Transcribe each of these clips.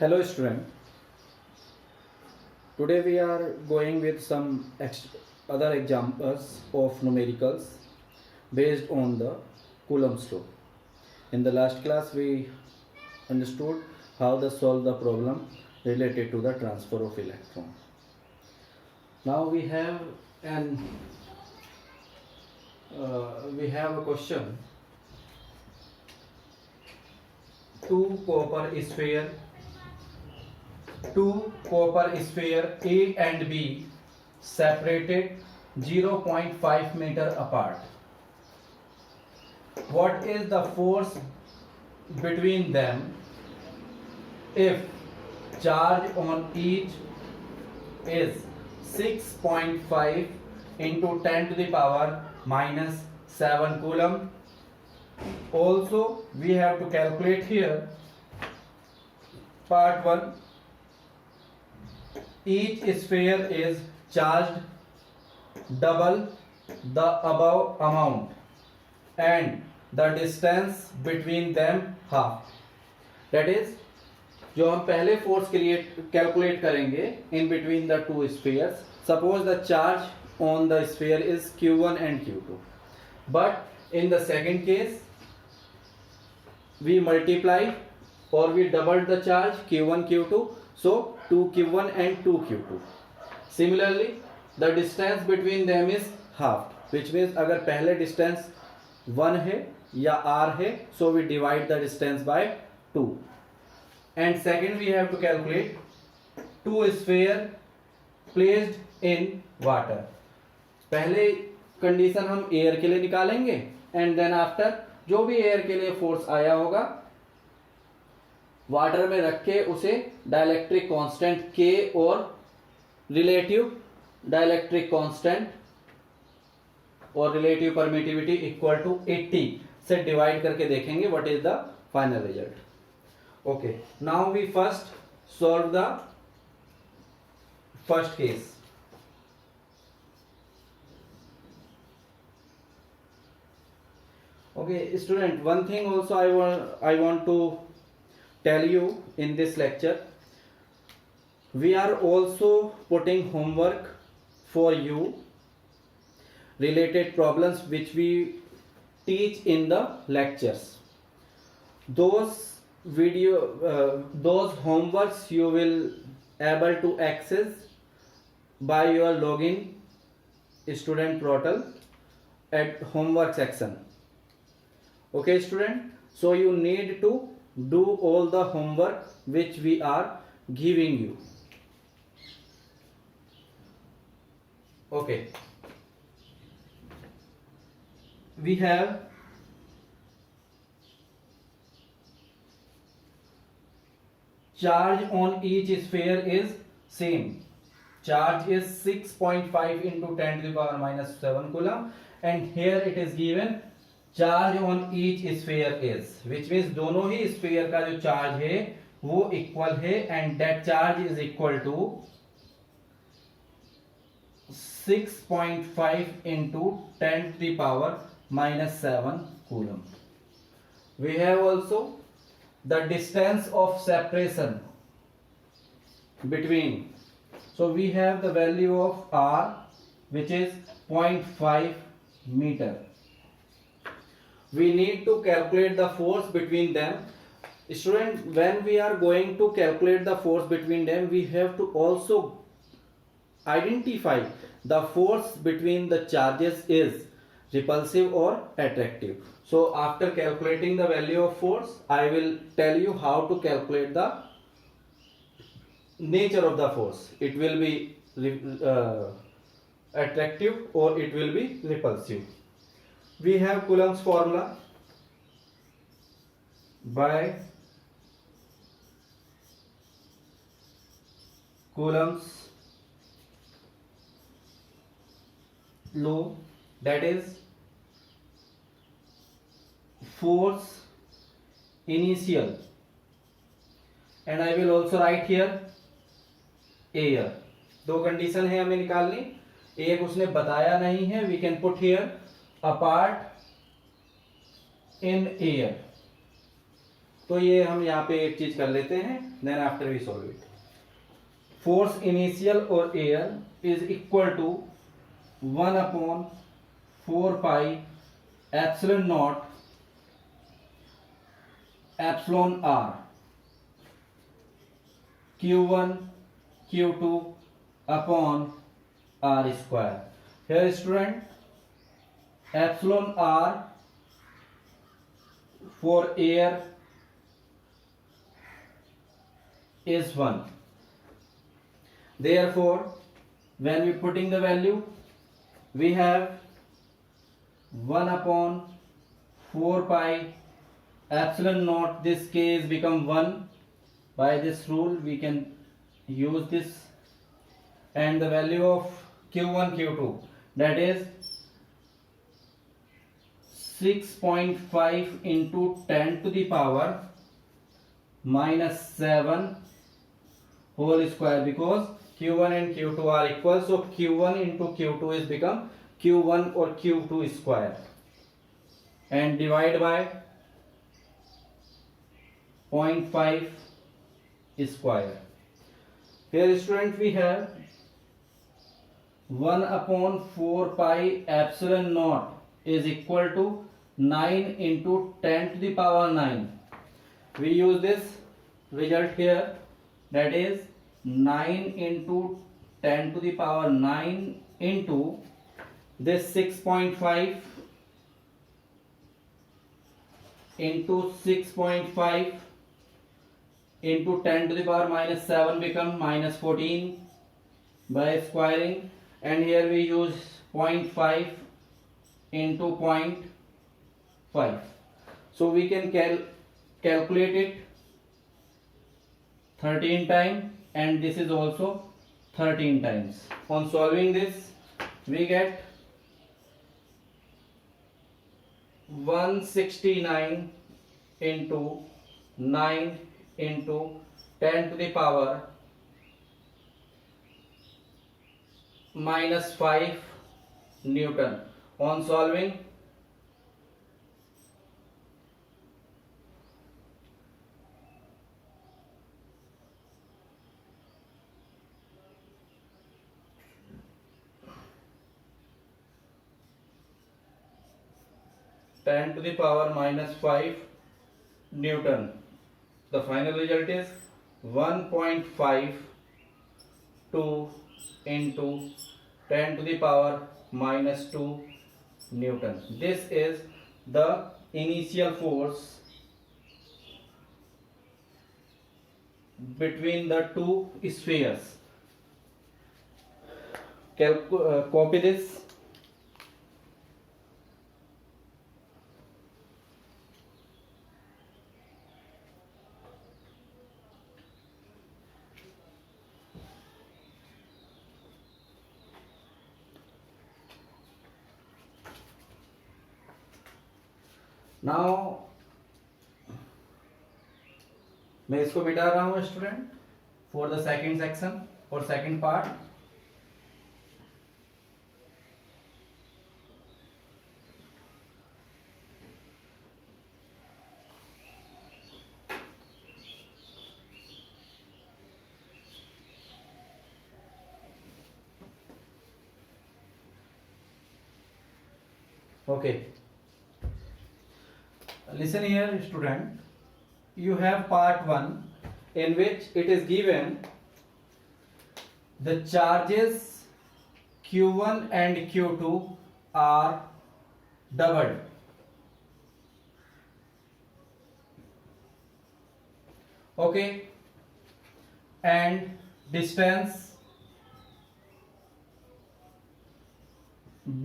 Hello student, today we are going with some other examples of numericals based on the Coulomb's law. In the last class we understood how to solve the problem related to the transfer of electron. Now we have a question. Two copper sphere A and B separated 0.5 meter apart. What is the force between them if charge on each is 6.5 into 10 to the power minus 7 coulomb? Also we have to calculate here part 1. Each sphere is charged double the above amount and the distance between them half. That is, जो हम पहले force calculate करेंगे in between the two spheres. Suppose the charge on the sphere is Q1 and Q2, but in the second case we multiply or we doubled the charge Q1 Q2, so 2Q1 and 2Q2. Similarly the distance between them is half, which means अगर पहले distance 1 है या r है, so we divide the distance by 2. And second we have to calculate two sphere placed in water. पहले condition हम air के लिए निकालेंगे एंड देन आफ्टर जो भी एयर के लिए फोर्स आया होगा वाटर में रख के उसे डाइलेक्ट्रिक कांस्टेंट K और रिलेटिव डाइलेक्ट्रिक कांस्टेंट और रिलेटिव परमिटिविटी इक्वल टू 80 से डिवाइड करके देखेंगे what is the final result. Okay, now we first solve the first case. Okay, student, one thing also I want to tell you in this lecture. We are also putting homework for you related problems which we teach in the lectures. Those homeworks you will able to access by your login student portal at homework section. Okay student, so you need to do all the homework which we are giving you. Okay, we have charge on each sphere is same. Charge is 6.5 into 10 to the power minus 7 coulomb, and here it is given charge on each sphere is, which means दोनों ही sphere का जो charge है वो equal है, and that charge is equal to 6.5 into 10 to the power minus 7 coulomb. We have also the distance of separation between, so we have the value of r which is 0.5 meter. We need to calculate the force between them. Student, when we are going to calculate the force between them, we have to also identify the force between the charges is repulsive or attractive. So after calculating the value of force, I will tell you how to calculate the nature of the force. It will be attractive or it will be repulsive. We have Coulomb's formula by Coulomb's law, that is force initial, and I will also write here air. दो condition है हमें निकालनी, एक उसने बताया नहीं है, we can put here apart in air. तो ये हम यहाँ पे एक चीज कर लेते हैं, then after we solve it. Force initial और एयर is equal to 1/4 pi epsilon not epsilon r Q1 Q2 upon R square. Here student epsilon R for air is 1. Therefore when we putting the value we have 1/4 pi epsilon naught, this case become 1. By this rule we can use this, and the value of Q1 Q2, that is 6.5 into 10 to the power minus 7 whole square, because Q1 and Q2 are equal, so Q1 into Q2 is become Q1 or Q2 square, and divide by 0.5 square. Here student we have 1/4 pi epsilon naught is equal to 9 into 10 to the power 9. We use this result here, that is 9 into 10 to the power 9 into this 6.5 into 6.5 into 10 to the power minus 7 become minus 14 by squaring, and here we use 0.5 into 0.5, so we can calculate it 13 times, and this is also 13 times. On solving this we get 169 into 9 into 10 to the power minus 5 Newton. On solving (10 to the power minus 5 Newton), the final result is 1.52 into 10 to the power minus 2 Newton. This is the initial force between the two spheres. Copy this. Now मैं इसको मिटा रहा हूं student for the second section और second part. Okay, listen here student, you have part 1 in which it is given the charges Q1 and Q2 are doubled. Okay, and distance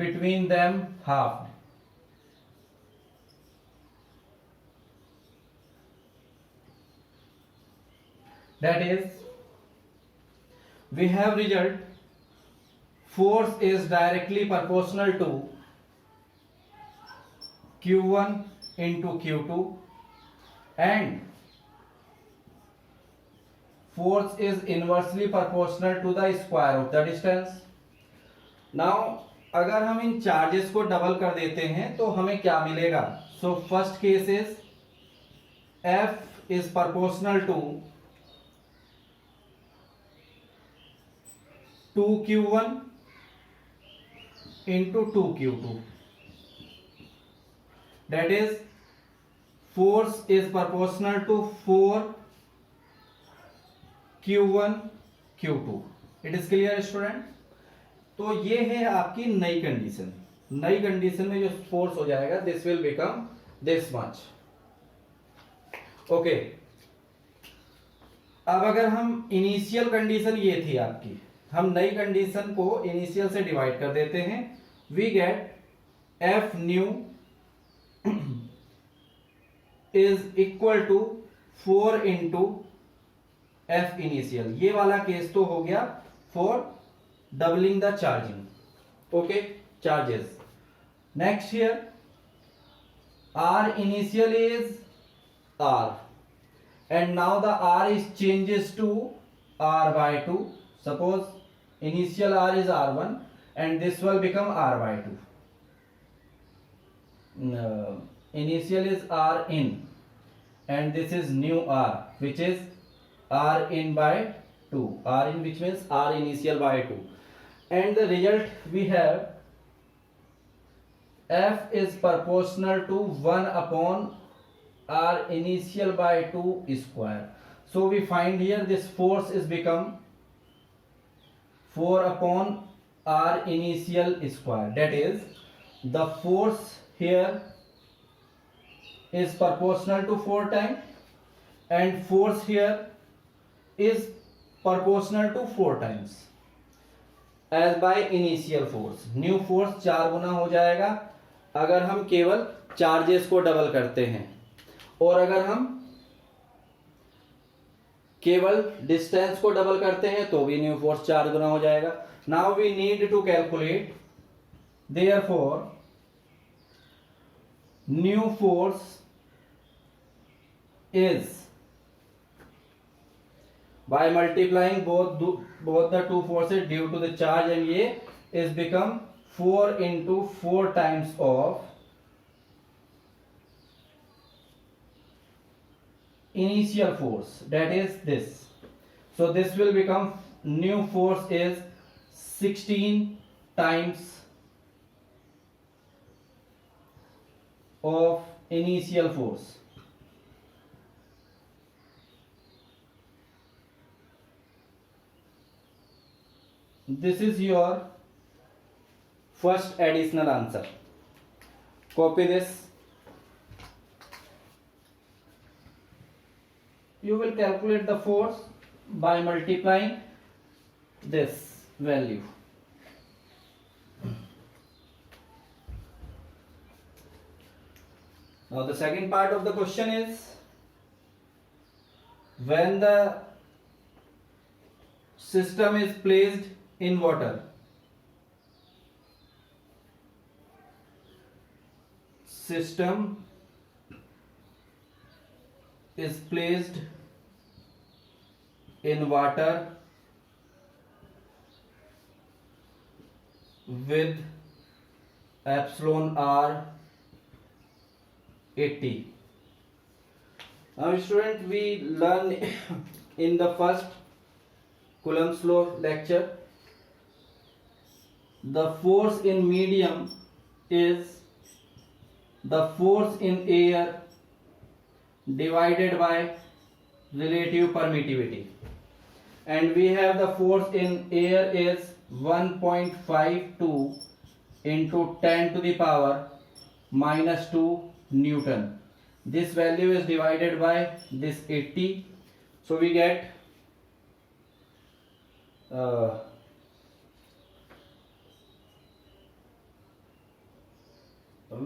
between them half. That is, we have result force is directly proportional to Q1 into Q2 and force is inversely proportional to the square of the distance. Now अगर हम इन charges को double कर देते हैं तो हमें क्या मिलेगा? So first case is F is proportional to 2q1 into 2q2. That is, force is proportional to 4q1 q2. It is clear student? तो ये है आपकी नई कंडीशन. नई कंडीशन में जो फोर्स हो जाएगा, this will become this much. Okay, अब अगर हम इनिशियल कंडीशन ये थी आपकी, हम नई कंडीशन को इनिशियल से डिवाइड कर देते हैं. We get F new is equal to 4 into F initial. ये वाला केस तो हो गया for doubling the charging. Okay, charges. Next here R initial is R, and now the R is changes to R by 2. Suppose initial R is R1 and this will become R by 2. Initial is R in and this is new R, which is R in by 2. R in, which means R initial by 2. And the result we have F is proportional to 1 upon R initial by 2 square. So we find here this force is become 4 upon R initial square. That is, the force here is proportional to 4 times and force here is proportional to 4 times as by initial force. New force 4 गुना हो जाएगा अगर हम केवल charges को double करते हैं, और अगर हम केवल डिस्टेंस को डबल करते हैं तो भी न्यू फोर्स 4 गुना हो जाएगा. Now we need to calculate, therefore new force is, by multiplying both the two forces due to the charge, and ये is become 4 into 4 times of initial force, that is this. So this will become, new force is 16 times of initial force. This is your first additional answer. Copy this. You will calculate the force by multiplying this value. Now the second part of the question is, when the system is placed in water, system is placed in water with epsilon r 80. Now student, we learn in the first Coulomb's law lecture, the force in medium is the force in air divided by relative permittivity, and we have the force in air is 1.52 into 10 to the power minus 2 Newton. This value is divided by this 80, so we get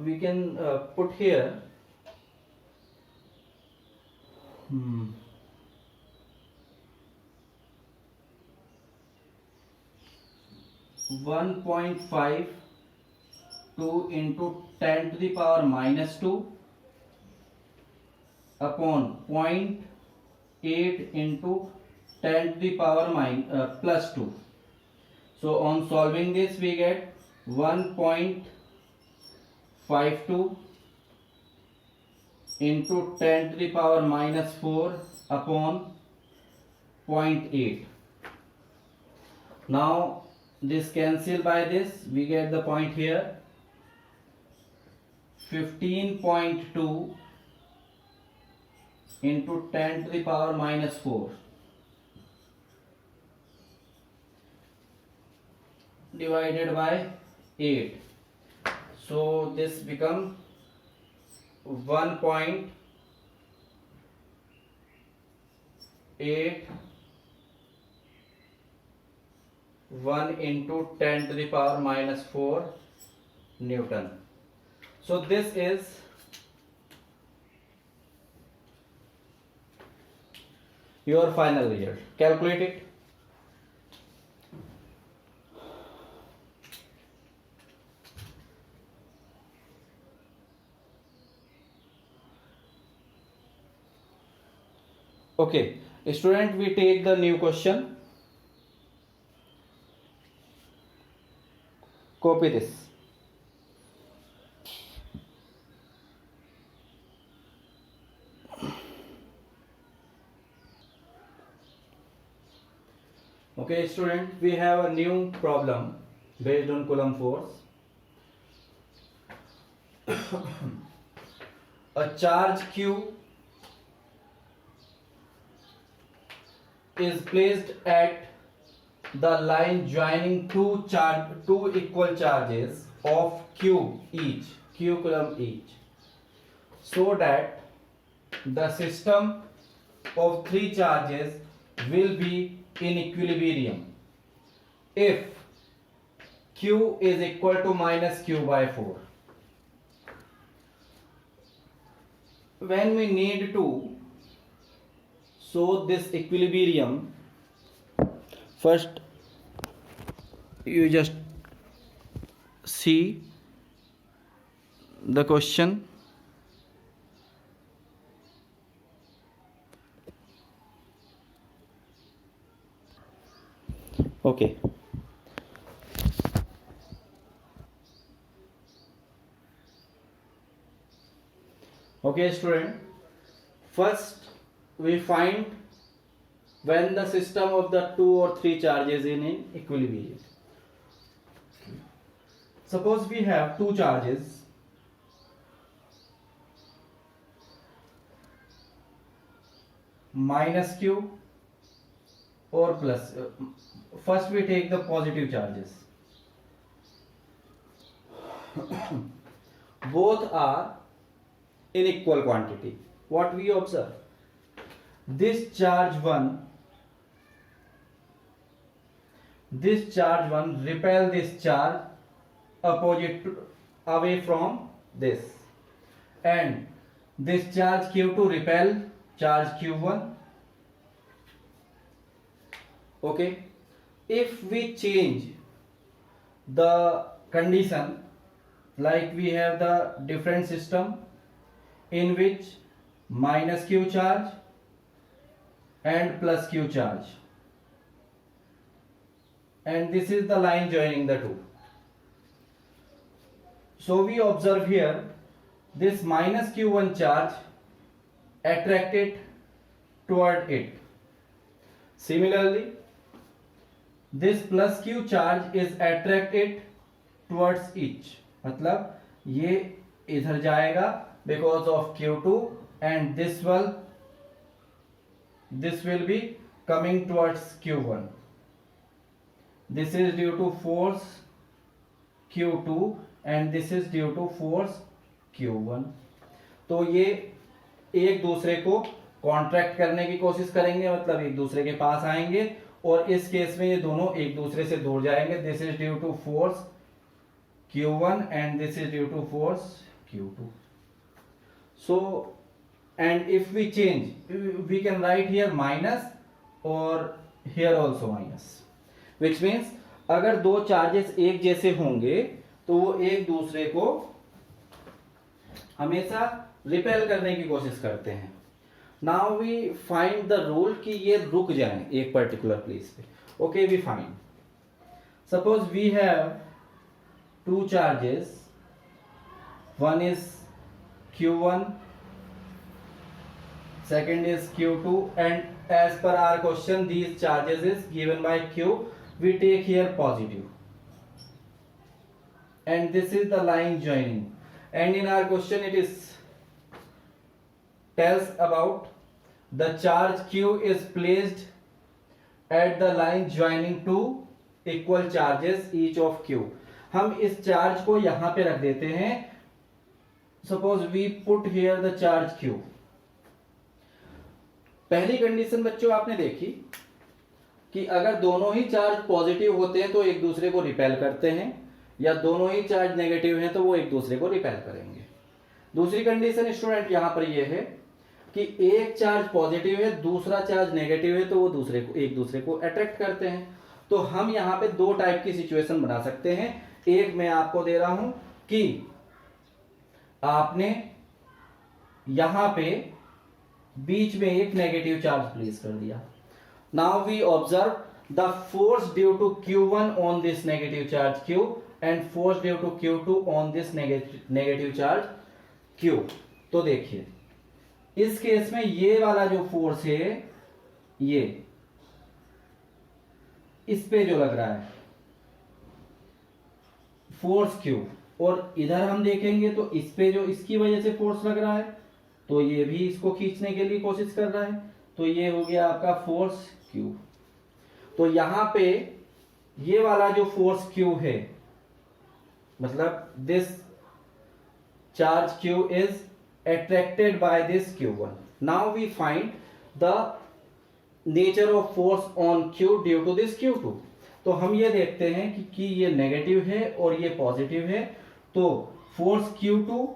we can put here 1.52 into 10 to the power minus 2 upon 0.8 into 10 to the power plus 2. So on solving this we get 1.52 into 10 to the power minus 4 upon 0.8. Now this cancel by this, we get the point here. 15.2 into 10 to the power minus 4 divided by 8. So this become 1.81 into 10 to the power minus 4 Newton. So this is your final result. Calculate it. Okay, student, we take the new question. Copy this. Okay, student, we have a new problem based on Coulomb force. A charge Q is placed at the line joining two equal charges of Q Coulomb each, so that the system of three charges will be in equilibrium if Q is equal to minus Q by 4. When we need to show this equilibrium, first you just see the question. Okay. Okay, student. First, we find when the system of the two or three charges in equilibrium. Suppose we have two charges, minus Q or plus. First we take the positive charges. Both are in equal quantity. What we observe? This charge 1 repel this charge away from this, and this charge Q2 repel charge Q1. Okay, if we change the condition, like we have the different system in which minus Q charge and plus Q charge, and this is the line joining the two. So we observe here this minus Q1 charge attracted toward it. Similarly, this plus Q charge is attracted towards each. मतलब ये इधर जाएगा because of Q2, and this will be coming towards Q1. This is due to force Q2 and this is due to force Q1. तो ये एक दूसरे को contract करने की कोशिश करेंगे, मतलब एक दूसरे के पास आएंगे, और इस केस में ये दोनों एक दूसरे से दूर जाएंगे. This is due to force Q1 and this is due to force Q2. So, and if we change, we can write here minus or here also minus, which means अगर दो चार्जेस एक जैसे होंगे तो वो एक दूसरे को हमेशा रिपेल करने की कोशिश करते हैं. Now we find the rule कि ये रुक जाएं एक पर्टिकुलर प्लेस पे. Okay, we find, suppose we have two charges, one is Q1 second is Q2, and as per our question these charges is given by Q, we take here positive, and this is the line joining, and in our question it is tells about the charge Q is placed at the line joining two equal charges each of Q. हम इस charge को यहां पे रख देते हैं, suppose we put here the charge Q. पहली condition बच्चों आपने देखी कि अगर दोनों ही चार्ज पॉजिटिव होते हैं तो एक दूसरे को रिपेल करते हैं, या दोनों ही चार्ज नेगेटिव हैं तो वो एक दूसरे को रिपेल करेंगे. दूसरी कंडीशन स्टूडेंट यहां पर ये है कि एक चार्ज पॉजिटिव है, दूसरा चार्ज नेगेटिव है, तो वो एक दूसरे को अट्रैक्ट करते हैं. तो हम यहां पे दो टाइप की सिचुएशन बना सकते हैं. एक मैं आपको दे रहा हूं कि आपने यहां पे बीच में एक नेगेटिव चार्ज प्लेस कर दिया. Now we observe the force due to Q1 on this negative charge Q and force due to Q2 on this negative charge Q. तो देखिए इस केस में ये वाला जो फोर्स है ये इस पे जो लग रहा है फोर्स Q, और इधर हम देखेंगे तो इस पे जो इसकी वजह से फोर्स लग रहा है तो ये भी इसको खींचने के लिए कोशिश कर रहा है, तो ये हो गया आपका फोर्स Q. तो यहां पे ये वाला जो फोर्स Q है, मतलब this charge Q is attracted by this Q1. Now we find the nature of force on Q due to this Q2. तो हम ये देखते हैं कि ये नेगेटिव है और ये पॉजिटिव है, तो फोर्स Q2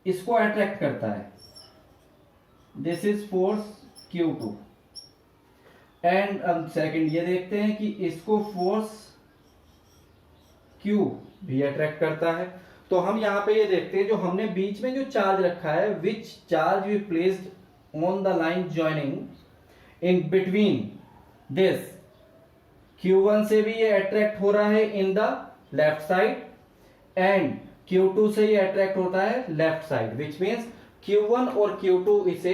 इसको अट्रैक्ट करता है. This is force Q2. And अब सेकंड ये देखते हैं कि इसको फोर्स Q भी अट्रैक्ट करता है. तो हम यहां पे ये देखते हैं जो हमने बीच में जो चार्ज रखा है, which charge we placed on the line joining in between this Q1 से भी ये अट्रैक्ट हो रहा है in the left side, and Q2 से ये अट्रैक्ट होता है left side, which means Q1 और Q2 इसे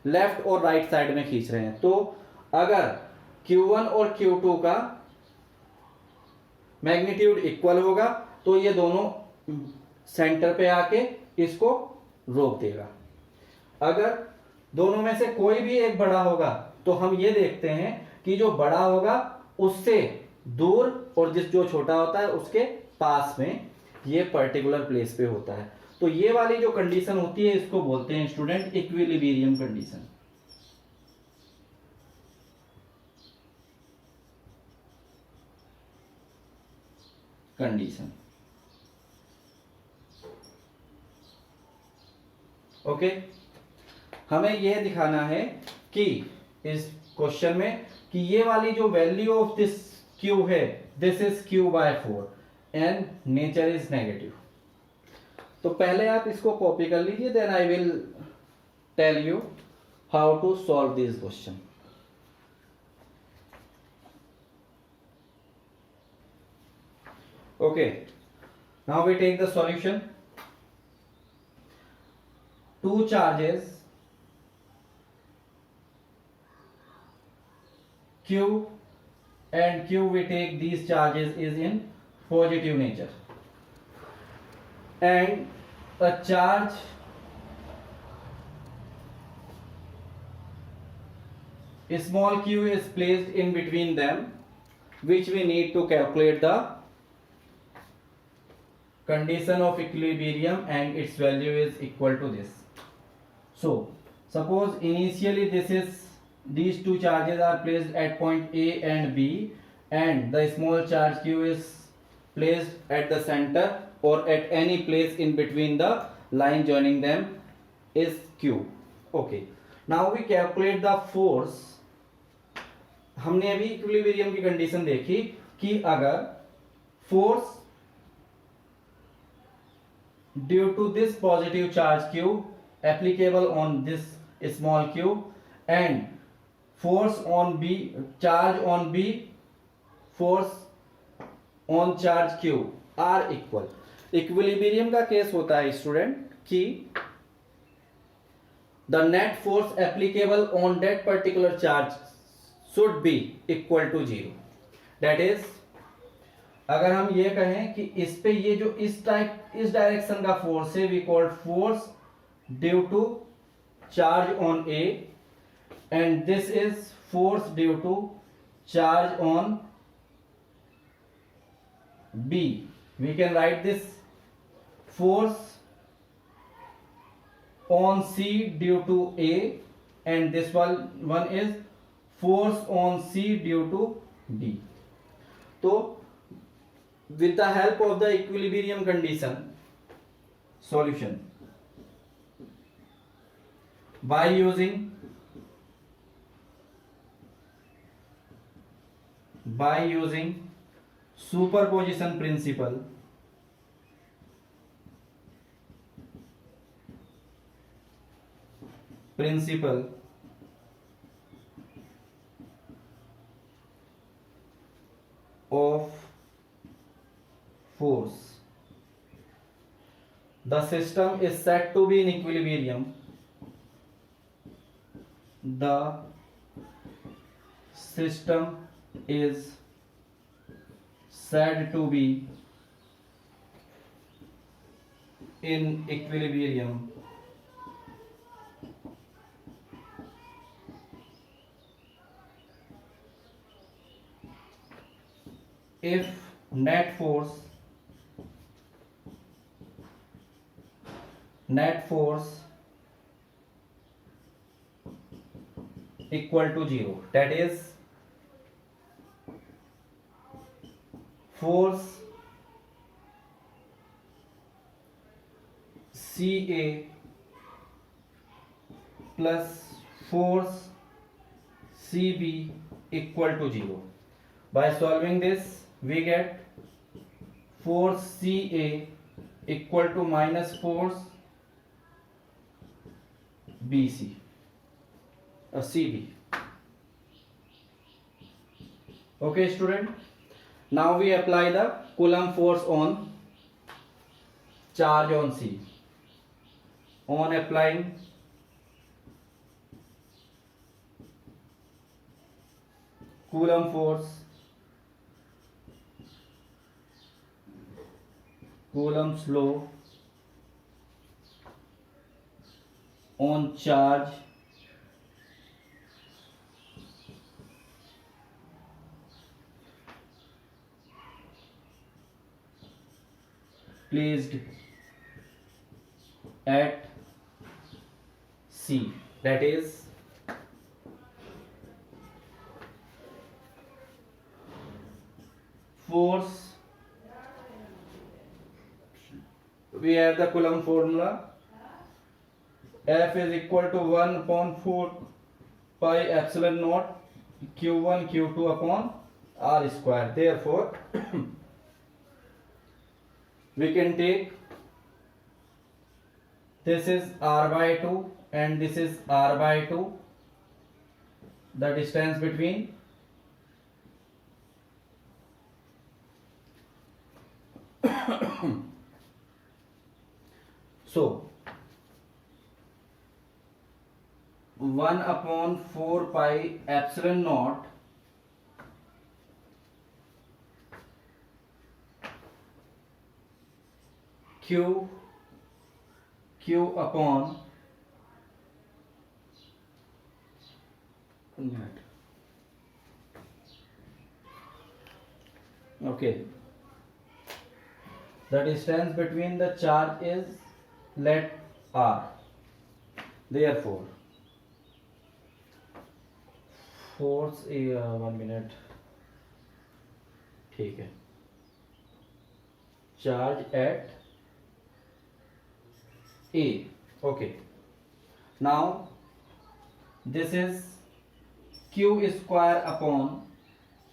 लेफ्ट और राइट साइड में खींच रहे हैं. तो अगर Q1 और Q2 का मैग्नीट्यूड इक्वल होगा तो ये दोनों सेंटर पे आके इसको रोक देगा. अगर दोनों में से कोई भी एक बड़ा होगा तो हम ये देखते हैं कि जो बड़ा होगा उससे दूर और जो छोटा होता है उसके पास में ये पर्टिकुलर प्लेस पे होता है. तो ये वाली जो कंडीशन होती है इसको बोलते हैं स्टूडेंट इक्विलिब्रियम कंडीशन. ओके. हमें यह दिखाना है कि इस क्वेश्चन में कि ये वाली जो वैल्यू ऑफ दिस Q है, this is Q/4 and nature is negative. तो पहले आप इसको कॉपी कर लीजिए, then I will tell you how to solve this question. Okay, now we take the solution. Two charges Q and Q, we take these charges is in positive nature, and a charge small q is placed in between them, which we need to calculate the condition of equilibrium, and its value is equal to this. So suppose initially these two charges are placed at point A and B, and the small charge Q is placed at the center or at any place in between the line joining them is Q. Okay, now we calculate the force. हमने अभी equilibrium की condition देखी कि अगर force due to this positive charge Q applicable on this small q and force on B, charge on B, force on charge Q are equal. Equilibrium का case होता है student कि the net force applicable on that particular charge should be equal to 0. that is, अगर हम ये कहें कि इस पे ये जो इस डायरेक्शन का फोर्स है, we called force due to charge on A, and this is force due to charge on B. We can write this force on C due to A, and this one is force on C due to D. So with the help of the equilibrium condition solution, by using superposition principle, of force, the system is said to be in equilibrium. The system is said to be in equilibrium if net force equal to 0. that is, force CA plus force CB equal to 0. By solving this, we get force CA equal to minus force CB. Okay, student. Now we apply the Coulomb force on charge on C. On applying Coulomb force, Coulomb's law on charge placed at C, that is, force, we have the Coulomb formula, F is equal to 1 upon 4 pi epsilon naught Q1 Q2 upon R square. Therefore we can take this is R by 2 and this is R by 2, the distance between so 1 upon 4 pi epsilon naught Q upon okay, the distance between the charge is let R. Therefore force 1 minute, ठीक है, charge at A. Okay, now this is Q square upon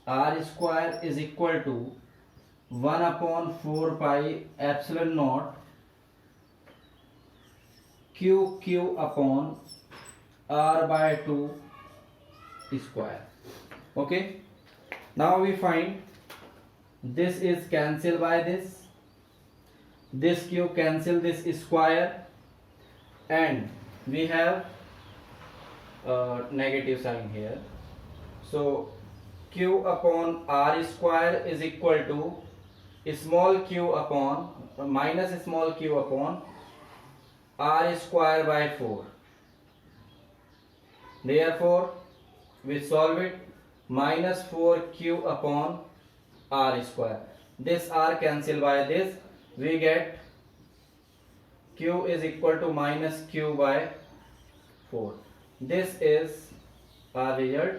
R square is equal to 1 upon 4 pi epsilon naught Q upon R by 2 square. Okay, now we find this is cancelled by this Q cancel this square, and we have negative sign here. So q upon r square is equal to small q upon minus small q upon r square by 4. Therefore we solve it, minus 4q upon r square. This r cancel by this, we get q is equal to minus q by 4. This is our result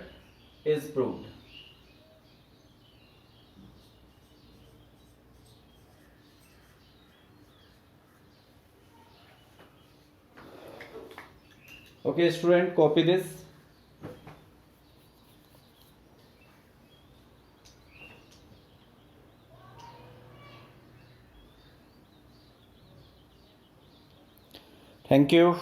is proved. Okay student, copy this. Thank you.